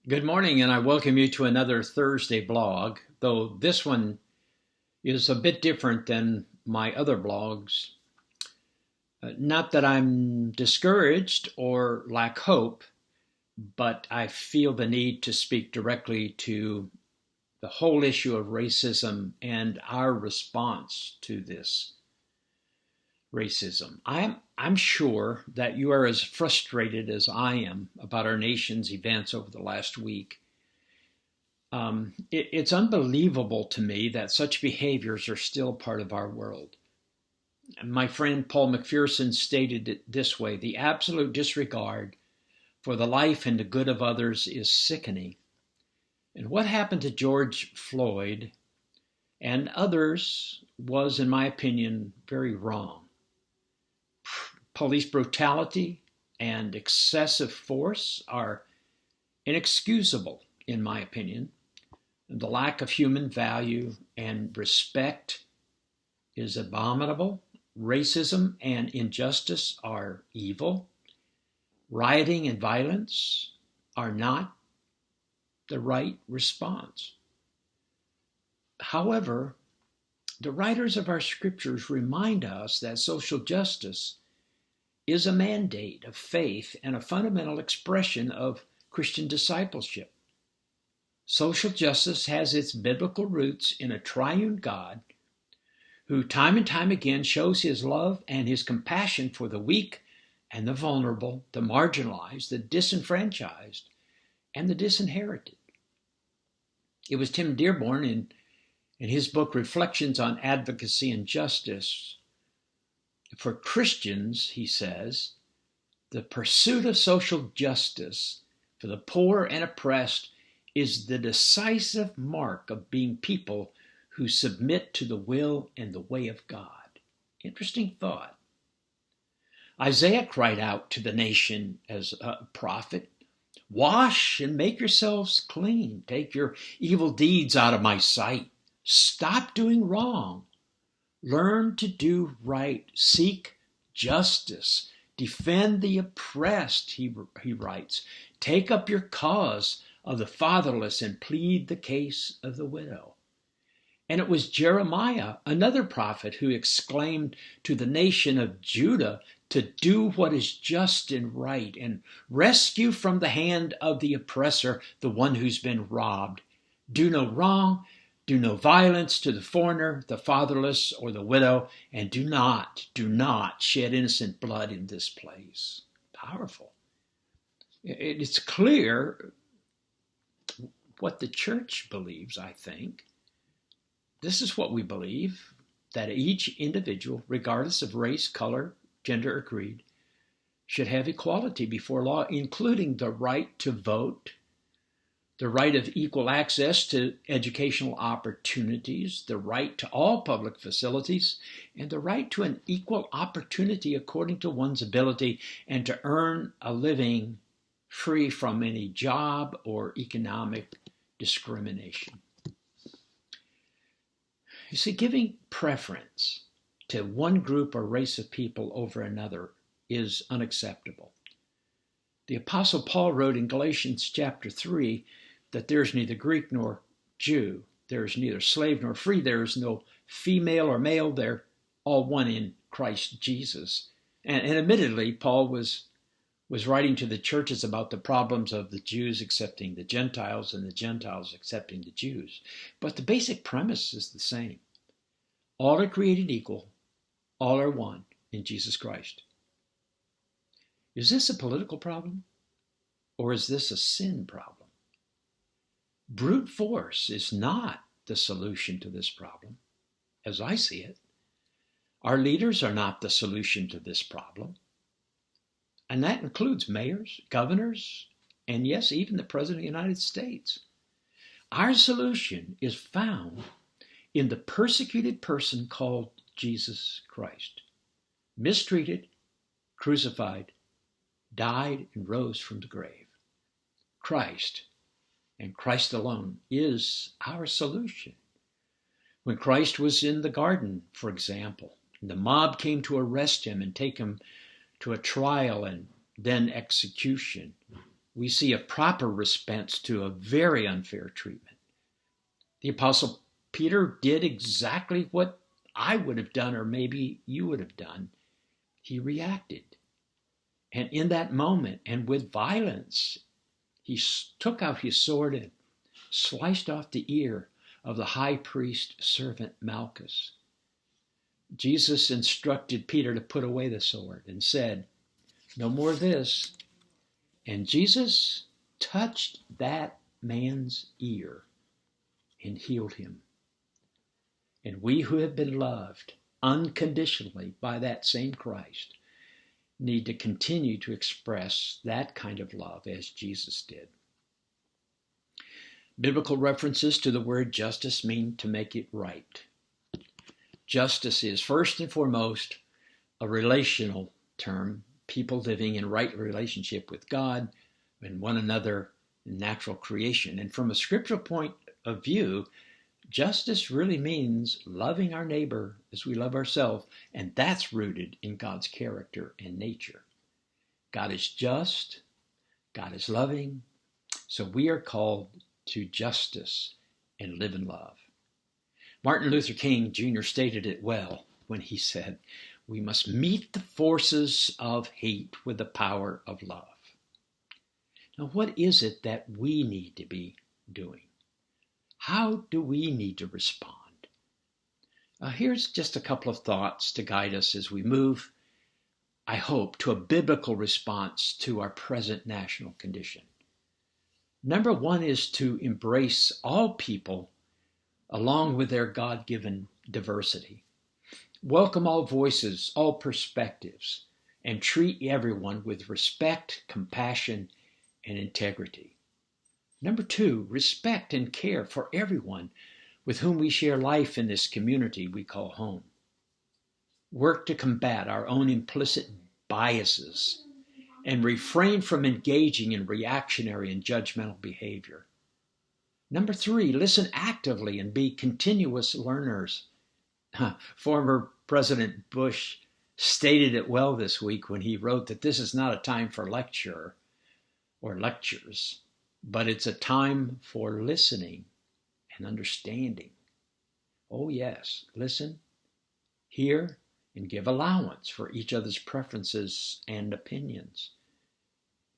Good morning, and I welcome you to another Thursday blog, though this one is a bit different than my other blogs. Not that I'm discouraged or lack hope, but I feel the need to speak directly to the whole issue of racism and our response to this racism. I'm sure that you are as frustrated as I am about our nation's events over the last week. It's unbelievable to me that such behaviors are still part of our world. My friend Paul McPherson stated it this way: the absolute disregard for the life and the good of others is sickening. And what happened to George Floyd and others was, in my opinion, very wrong. Police brutality and excessive force are inexcusable, in my opinion. The lack of human value and respect is abominable. Racism and injustice are evil. Rioting and violence are not the right response. However, the writers of our scriptures remind us that social justice is a mandate of faith and a fundamental expression of Christian discipleship. Social justice has its biblical roots in a triune God who time and time again shows his love and his compassion for the weak and the vulnerable, the marginalized, the disenfranchised, and the disinherited. It was Tim Dearborn in his book Reflections on Advocacy and Justice. For Christians, he says, the pursuit of social justice for the poor and oppressed is the decisive mark of being people who submit to the will and the way of God. Interesting thought. Isaiah cried out to the nation as a prophet, "Wash and make yourselves clean. Take your evil deeds out of my sight. Stop doing wrong. Learn to do right. Seek justice. Defend the oppressed," he writes. "Take up your cause of the fatherless and plead the case of the widow." And it was Jeremiah, another prophet, who exclaimed to the nation of Judah to do what is just and right and rescue from the hand of the oppressor the one who's been robbed. Do no wrong, do no violence to the foreigner, the fatherless, or the widow, and do not shed innocent blood in this place. Powerful. It's clear what the church believes, I think. This is what we believe, that each individual, regardless of race, color, gender, or creed, should have equality before law, including the right to vote, the right of equal access to educational opportunities, the right to all public facilities, and the right to an equal opportunity according to one's ability and to earn a living free from any job or economic discrimination. You see, giving preference to one group or race of people over another is unacceptable. The Apostle Paul wrote in Galatians chapter 3 that there is neither Greek nor Jew, there is neither slave nor free, there is no female or male, they're all one in Christ Jesus. And admittedly, Paul was writing to the churches about the problems of the Jews accepting the Gentiles and the Gentiles accepting the Jews. But the basic premise is the same. All are created equal. All are one in Jesus Christ. Is this a political problem? Or is this a sin problem? Brute force is not the solution to this problem, as I see it. Our leaders are not the solution to this problem. And that includes mayors, governors, and yes, even the President of the United States. Our solution is found in the persecuted person called Jesus Christ, mistreated, crucified, died, and rose from the grave. Christ, and Christ alone, is our solution. When Christ was in the garden, for example, the mob came to arrest him and take him to a trial and then execution. we see a proper response to a very unfair treatment. The Apostle Peter did exactly what I would have done, or maybe you would have done. He reacted. And in that moment, and with violence, he took out his sword and sliced off the ear of the high priest servant Malchus. Jesus instructed Peter to put away the sword and said, "No more of this." And Jesus touched that man's ear and healed him. And we who have been loved unconditionally by that same Christ need to continue to express that kind of love as Jesus did. Biblical references to the word justice mean to make it right. Justice is first and foremost a relational term, people living in right relationship with God and one another in natural creation. And from a scriptural point of view, justice really means loving our neighbor as we love ourselves, and that's rooted in God's character and nature. God is just, God is loving, so we are called to justice and live in love. Martin Luther King Jr. stated it well when he said, "We must meet the forces of hate with the power of love." Now, what is it that we need to be doing? How do we need to respond? Here's just a couple of thoughts to guide us as we move, I hope, to a biblical response to our present national condition. Number one is to embrace all people along with their God-given diversity. Welcome all voices, all perspectives, and treat everyone with respect, compassion, and integrity. Number two, respect and care for everyone with whom we share life in this community we call home. Work to combat our own implicit biases and refrain from engaging in reactionary and judgmental behavior. Number three, listen actively and be continuous learners. Former President Bush stated it well this week when he wrote that this is not a time for lecture or lectures, but it's a time for listening and understanding. Oh yes, listen, hear, and give allowance for each other's preferences and opinions.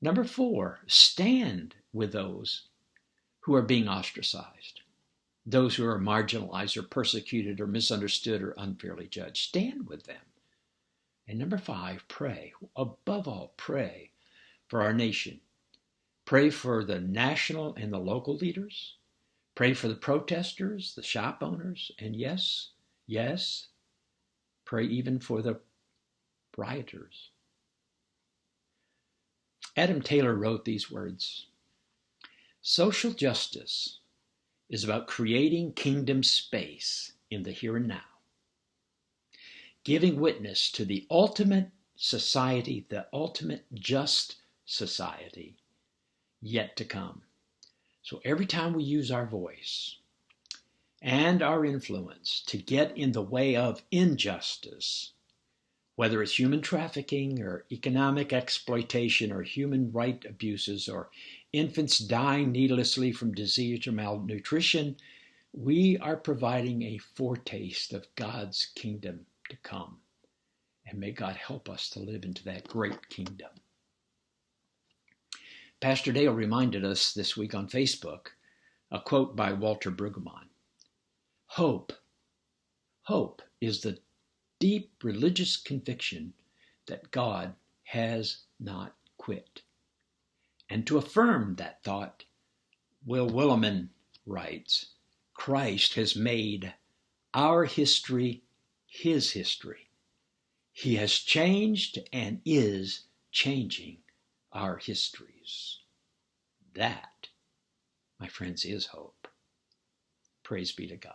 Number four, stand with those who are being ostracized, those who are marginalized or persecuted or misunderstood or unfairly judged. Stand with them. And number five, pray. Above all, pray for our nation. Pray for the national and the local leaders. Pray for the protesters, the shop owners, and yes, pray even for the rioters. Adam Taylor wrote these words: "Social justice is about creating kingdom space in the here and now, giving witness to the ultimate society, the ultimate just society yet to come." So every time we use our voice and our influence to get in the way of injustice, whether it's human trafficking or economic exploitation or human right abuses or infants dying needlessly from disease or malnutrition, we are providing a foretaste of God's kingdom to come. And may God help us to live into that great kingdom. Pastor Dale reminded us this week on Facebook a quote by Walter Brueggemann. Hope is the deep religious conviction that God has not quit. And to affirm that thought, Will Willimon writes, Christ has made our history his history. He has changed and is changing our histories. That, my friends, is hope. Praise be to God.